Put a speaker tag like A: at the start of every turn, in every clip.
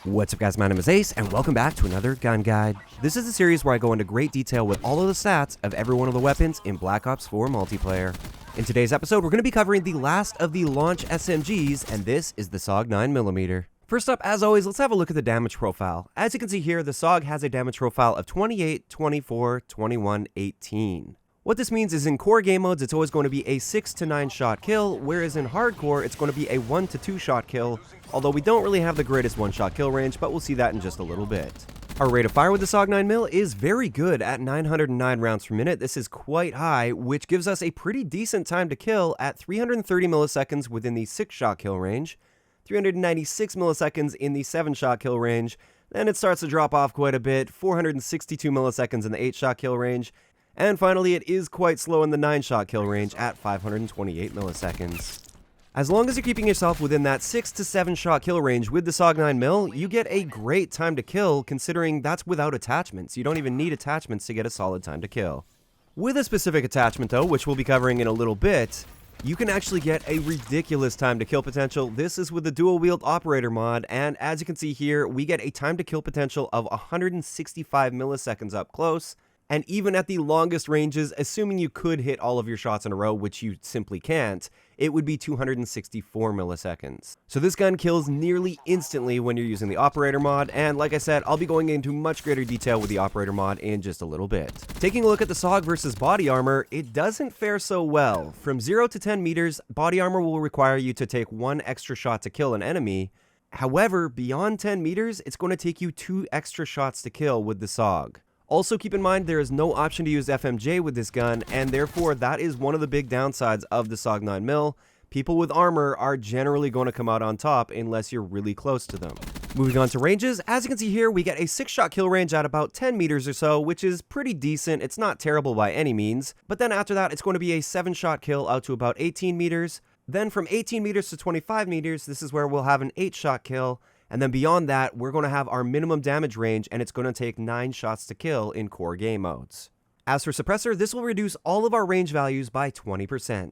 A: What's up guys, my name is Ace, and welcome back to another gun guide. This is a series where I go into great detail with all of the stats of every one of the weapons in Black Ops 4 multiplayer. In today's episode, we're going to be covering the last of the launch SMGs, and this is the Saug 9mm. First up, as always, let's have a look at the damage profile. As you can see here, the Saug has a damage profile of 28, 24, 21, 18. What this means is in core game modes, it's always going to be a 6 to 9 shot kill, whereas in hardcore, it's going to be a 1 to 2 shot kill, although we don't really have the greatest one-shot kill range, but we'll see that in just a little bit. Our rate of fire with the Saug 9mm is very good at 909 rounds per minute. This is quite high, which gives us a pretty decent time to kill at 330 milliseconds within the 6-shot kill range, 396 milliseconds in the 7-shot kill range, then it starts to drop off quite a bit, 462 milliseconds in the 8-shot kill range, and finally it is quite slow in the 9-shot kill range at 528 milliseconds. As long as you're keeping yourself within that 6 to 7 shot kill range with the Saug 9mm, you get a great time to kill considering that's without attachments. You don't even need attachments to get a solid time to kill. With a specific attachment though, which we'll be covering in a little bit, you can actually get a ridiculous time to kill potential. This is with the dual wield operator mod, and as you can see here, we get a time to kill potential of 165 milliseconds up close. And even at the longest ranges, assuming you could hit all of your shots in a row, which you simply can't, it would be 264 milliseconds. So this gun kills nearly instantly when you're using the operator mod, and like I said, I'll be going into much greater detail with the operator mod in just a little bit. Taking a look at the Saug versus body armor, it doesn't fare so well. From 0 to 10 meters, body armor will require you to take 1 extra shot to kill an enemy. However, beyond 10 meters, it's going to take you 2 extra shots to kill with the Saug. Also keep in mind there is no option to use FMJ with this gun, and therefore that is one of the big downsides of the Saug 9mm. People with armor are generally going to come out on top unless you're really close to them. Moving on to ranges, as you can see here, we get a 6-shot kill range at about 10 meters or so, which is pretty decent. It's not terrible by any means, but then after that it's going to be a 7-shot kill out to about 18 meters. Then from 18 meters to 25 meters, this is where we'll have an 8-shot kill. And then beyond that, we're going to have our minimum damage range, and it's going to take 9 shots to kill in core game modes. As for suppressor, this will reduce all of our range values by 20%.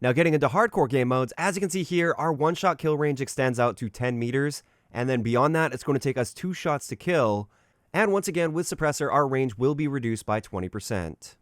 A: Now getting into hardcore game modes, as you can see here, our 1-shot kill range extends out to 10 meters, and then beyond that, it's going to take us 2 shots to kill. And once again, with suppressor, our range will be reduced by 20%.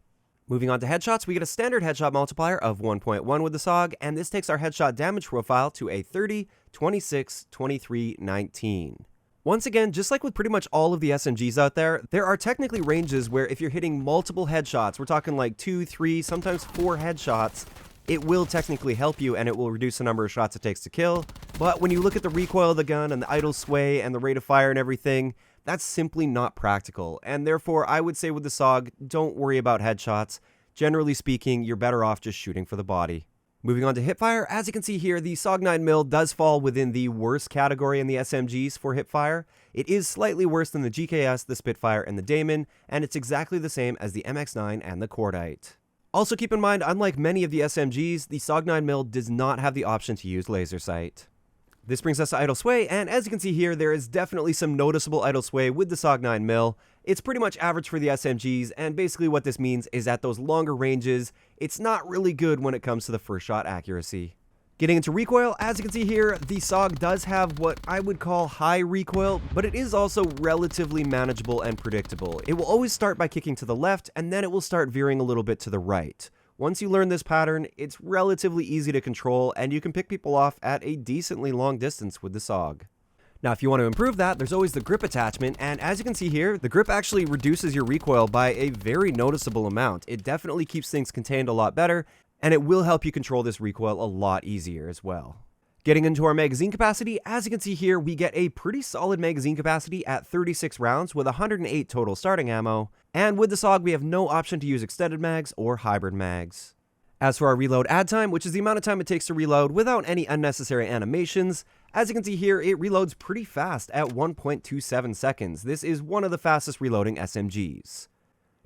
A: Moving on to headshots, we get a standard headshot multiplier of 1.1 with the Saug, and this takes our headshot damage profile to a 30, 26, 23, 19. Once again, just like with pretty much all of the SMGs out there are technically ranges where if you're hitting multiple headshots, we're talking like 2, 3, sometimes 4 headshots, it will technically help you and it will reduce the number of shots it takes to kill. But when you look at the recoil of the gun and the idle sway and the rate of fire and everything, that's simply not practical, and therefore I would say with the Saug, don't worry about headshots. Generally speaking, you're better off just shooting for the body. Moving on to hipfire, as you can see here, the Saug 9mm does fall within the worst category in the SMGs for hipfire. It is slightly worse than the GKS, the Spitfire, and the Damon, and it's exactly the same as the MX9 and the Cordite. Also keep in mind, unlike many of the SMGs, the Saug 9mm does not have the option to use laser sight. This brings us to idle sway, and as you can see here, there is definitely some noticeable idle sway with the Saug 9mm. It's pretty much average for the SMGs, and basically what this means is at those longer ranges, it's not really good when it comes to the first shot accuracy. Getting into recoil, as you can see here, the Saug does have what I would call high recoil, but it is also relatively manageable and predictable. It will always start by kicking to the left, and then it will start veering a little bit to the right. Once you learn this pattern, it's relatively easy to control, and you can pick people off at a decently long distance with the Saug. Now, if you want to improve that, there's always the grip attachment, and as you can see here, the grip actually reduces your recoil by a very noticeable amount. It definitely keeps things contained a lot better, and it will help you control this recoil a lot easier as well. Getting into our magazine capacity, as you can see here, we get a pretty solid magazine capacity at 36 rounds with 108 total starting ammo, and with the Saug we have no option to use extended mags or hybrid mags. As for our reload add time, which is the amount of time it takes to reload without any unnecessary animations, as you can see here, it reloads pretty fast at 1.27 seconds. This is one of the fastest reloading SMGs.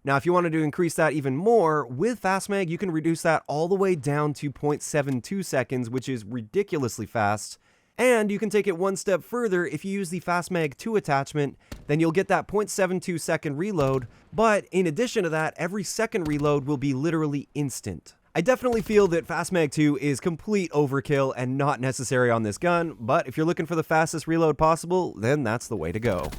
A: Now, if you wanted to increase that even more, with FastMag, you can reduce that all the way down to 0.72 seconds, which is ridiculously fast. And you can take it one step further. If you use the FastMag 2 attachment, then you'll get that 0.72 second reload. But in addition to that, every second reload will be literally instant. I definitely feel that Fast Mag 2 is complete overkill and not necessary on this gun, but if you're looking for the fastest reload possible, then that's the way to go.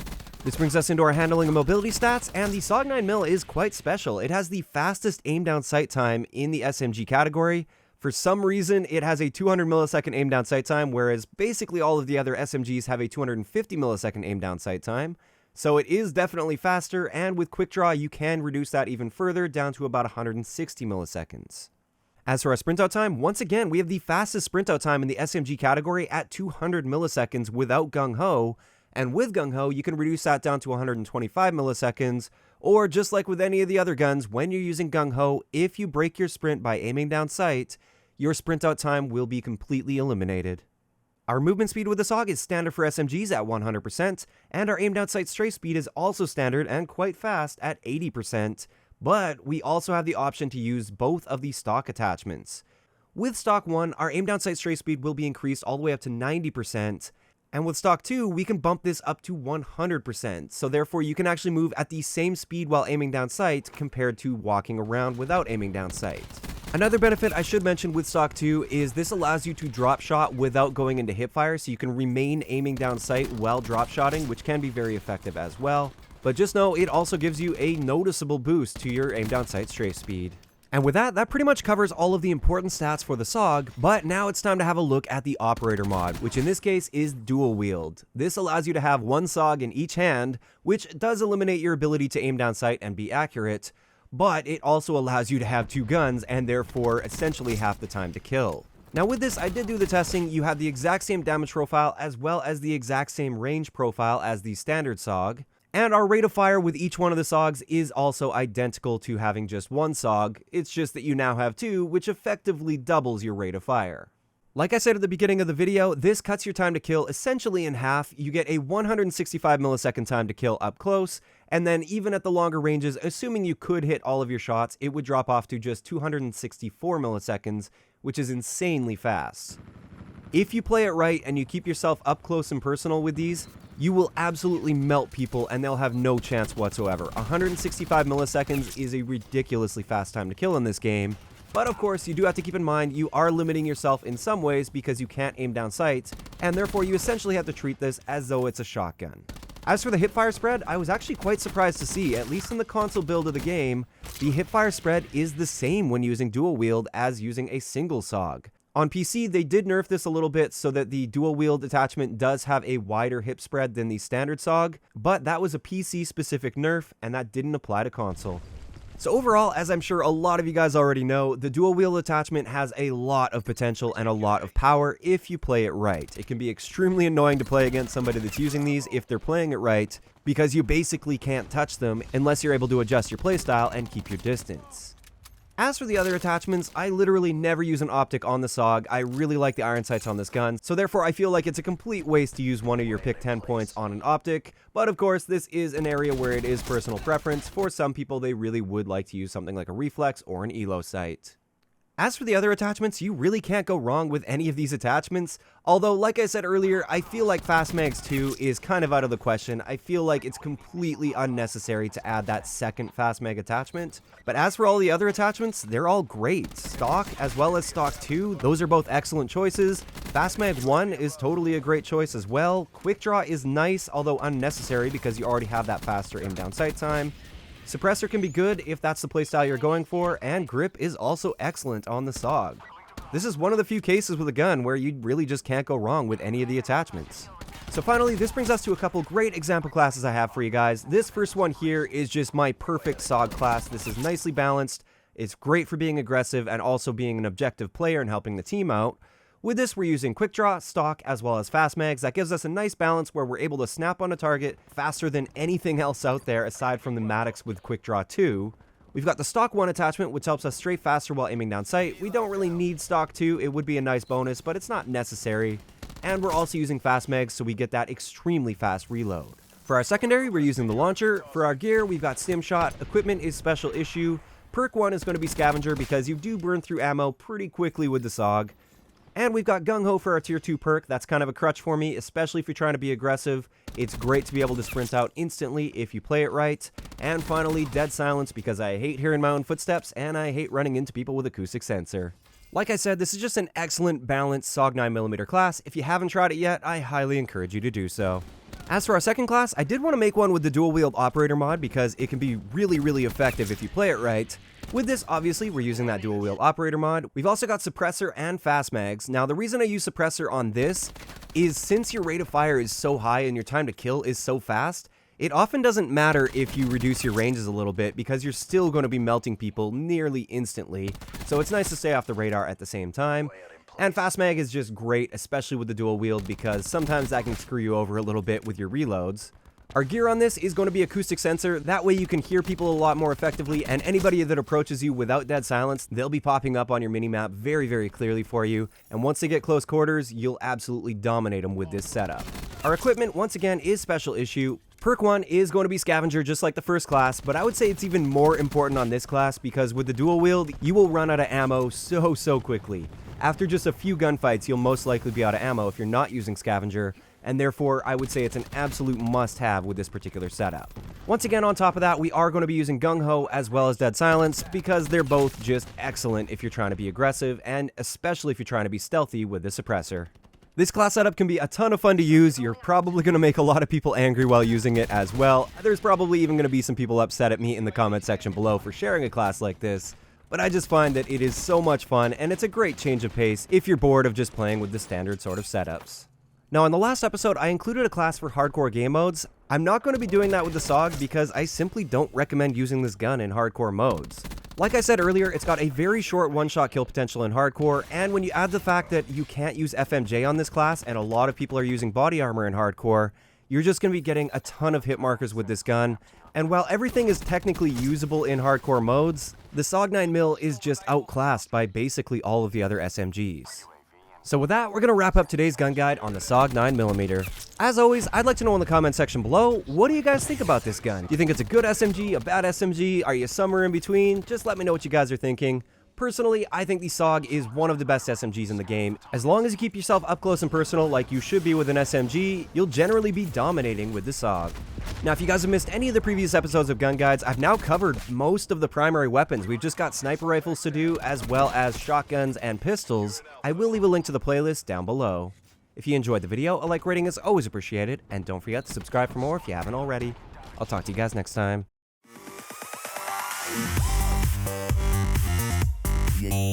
A: This brings us into our handling and mobility stats, and the Saug 9mm is quite special. It has the fastest aim down sight time in the SMG category. For some reason, it has a 200 millisecond aim down sight time, whereas basically all of the other SMGs have a 250 millisecond aim down sight time. So it is definitely faster, and with quick draw, you can reduce that even further down to about 160 milliseconds. As for our sprint out time, once again, we have the fastest sprint out time in the SMG category at 200 milliseconds without Gung Ho, and with Gung Ho, you can reduce that down to 125 milliseconds, or just like with any of the other guns, when you're using Gung Ho, if you break your sprint by aiming down sight, your sprint out time will be completely eliminated. Our movement speed with the Saug is standard for SMGs at 100%, and our aim down sight strafe speed is also standard and quite fast at 80%, but we also have the option to use both of the stock attachments. With stock 1, our aim down sight strafe speed will be increased all the way up to 90%, and with stock 2, we can bump this up to 100%, so therefore you can actually move at the same speed while aiming down sight compared to walking around without aiming down sight. Another benefit I should mention with stock 2 is this allows you to drop shot without going into hipfire, so you can remain aiming down sight while drop shotting, which can be very effective as well. But just know it also gives you a noticeable boost to your aim down sight strafe speed. And with that, that pretty much covers all of the important stats for the Saug, but now it's time to have a look at the operator mod, which in this case is dual wield. This allows you to have one Saug in each hand, which does eliminate your ability to aim down sight and be accurate, but it also allows you to have two guns and therefore essentially half the time to kill. Now with this, I did do the testing. You have the exact same damage profile as well as the exact same range profile as the standard Saug. And our rate of fire with each one of the Saugs is also identical to having just one Saug. It's just that you now have two, which effectively doubles your rate of fire. Like I said at the beginning of the video, this cuts your time to kill essentially in half. You get a 165 millisecond time to kill up close, and then even at the longer ranges, assuming you could hit all of your shots, it would drop off to just 264 milliseconds, which is insanely fast. If you play it right and you keep yourself up close and personal with these, you will absolutely melt people and they'll have no chance whatsoever. 165 milliseconds is a ridiculously fast time to kill in this game. But of course, you do have to keep in mind you are limiting yourself in some ways because you can't aim down sight, and therefore you essentially have to treat this as though it's a shotgun. As for the hipfire spread, I was actually quite surprised to see, at least in the console build of the game, the hipfire spread is the same when using dual wield as using a single Saug. On PC, they did nerf this a little bit so that the dual wield attachment does have a wider hip spread than the standard Saug, but that was a PC specific nerf and that didn't apply to console. So overall, as I'm sure a lot of you guys already know, the dual wield attachment has a lot of potential and a lot of power if you play it right. It can be extremely annoying to play against somebody that's using these if they're playing it right, because you basically can't touch them unless you're able to adjust your playstyle and keep your distance. As for the other attachments, I literally never use an optic on the Saug. I really like the iron sights on this gun, so therefore I feel like it's a complete waste to use one of your pick 10 points on an optic, but of course this is an area where it is personal preference. For some people, they really would like to use something like a reflex or an elo sight. As for the other attachments, you really can't go wrong with any of these attachments, although like I said earlier, I feel like Fast Mags 2 is kind of out of the question. I feel like it's completely unnecessary to add that second Fast Mag attachment. But as for all the other attachments, they're all great. Stock as well as Stock 2, those are both excellent choices. Fast Mag 1 is totally a great choice as well. Quick Draw is nice, although unnecessary because you already have that faster aim down sight time. Suppressor can be good if that's the playstyle you're going for, and grip is also excellent on the Saug. This is one of the few cases with a gun where you really just can't go wrong with any of the attachments. So finally, this brings us to a couple great example classes I have for you guys. This first one here is just my perfect Saug class. This is nicely balanced, it's great for being aggressive and also being an objective player and helping the team out. With this, we're using quick draw, stock, as well as fast mags. That gives us a nice balance where we're able to snap on a target faster than anything else out there aside from the Maddox with quick draw 2. We've got the stock 1 attachment, which helps us strafe faster while aiming down sight. We don't really need stock 2. It would be a nice bonus, but it's not necessary. And we're also using fast mags, so we get that extremely fast reload. For our secondary, we're using the launcher. For our gear, we've got stim shot. Equipment is special issue. Perk 1 is going to be scavenger because you do burn through ammo pretty quickly with the Saug. And we've got Gung Ho for our tier 2 perk. That's kind of a crutch for me, especially if you're trying to be aggressive. It's great to be able to sprint out instantly if you play it right. And finally, Dead Silence, because I hate hearing my own footsteps and I hate running into people with acoustic sensor. Like I said, this is just an excellent balanced Saug 9mm class. If you haven't tried it yet, I highly encourage you to do so. As for our second class, I did want to make one with the dual wield operator mod because it can be really effective if you play it right. With this, obviously, we're using that dual wield operator mod. We've also got suppressor and fast mags. Now, the reason I use suppressor on this is since your rate of fire is so high and your time to kill is so fast, it often doesn't matter if you reduce your ranges a little bit because you're still going to be melting people nearly instantly. So it's nice to stay off the radar at the same time. And fast mag is just great, especially with the dual wield, because sometimes that can screw you over a little bit with your reloads. Our gear on this is going to be acoustic sensor. That way you can hear people a lot more effectively, and anybody that approaches you without dead silence, they'll be popping up on your minimap very clearly for you. And once they get close quarters, you'll absolutely dominate them with this setup. Our equipment, once again, is special issue. Perk 1 is going to be scavenger just like the first class, but I would say it's even more important on this class because with the dual wield, you will run out of ammo so quickly. After just a few gunfights, you'll most likely be out of ammo if you're not using scavenger, and therefore I would say it's an absolute must-have with this particular setup. Once again, on top of that, we are going to be using Gung Ho as well as Dead Silence because they're both just excellent if you're trying to be aggressive, and especially if you're trying to be stealthy with the suppressor. This class setup can be a ton of fun to use. You're probably going to make a lot of people angry while using it as well. There's probably even going to be some people upset at me in the comment section below for sharing a class like this. But I just find that it is so much fun, and it's a great change of pace if you're bored of just playing with the standard sort of setups. Now, in the last episode, I included a class for hardcore game modes. I'm not going to be doing that with the Saug because I simply don't recommend using this gun in hardcore modes. Like I said earlier, it's got a very short one-shot kill potential in hardcore, and when you add the fact that you can't use FMJ on this class, and a lot of people are using body armor in hardcore, you're just going to be getting a ton of hit markers with this gun. And while everything is technically usable in hardcore modes, the Saug 9mm is just outclassed by basically all of the other SMGs. So with that, we're going to wrap up today's gun guide on the Saug 9mm. As always, I'd like to know in the comment section below, what do you guys think about this gun? Do you think it's a good SMG, a bad SMG? Are you somewhere in between? Just let me know what you guys are thinking. Personally, I think the Saug is one of the best SMGs in the game. As long as you keep yourself up close and personal like you should be with an SMG, you'll generally be dominating with the Saug. Now, if you guys have missed any of the previous episodes of Gun Guides, I've now covered most of the primary weapons. We've just got sniper rifles to do, as well as shotguns and pistols. I will leave a link to the playlist down below. If you enjoyed the video, a like rating is always appreciated, and don't forget to subscribe for more if you haven't already. I'll talk to you guys next time.
B: Yeah.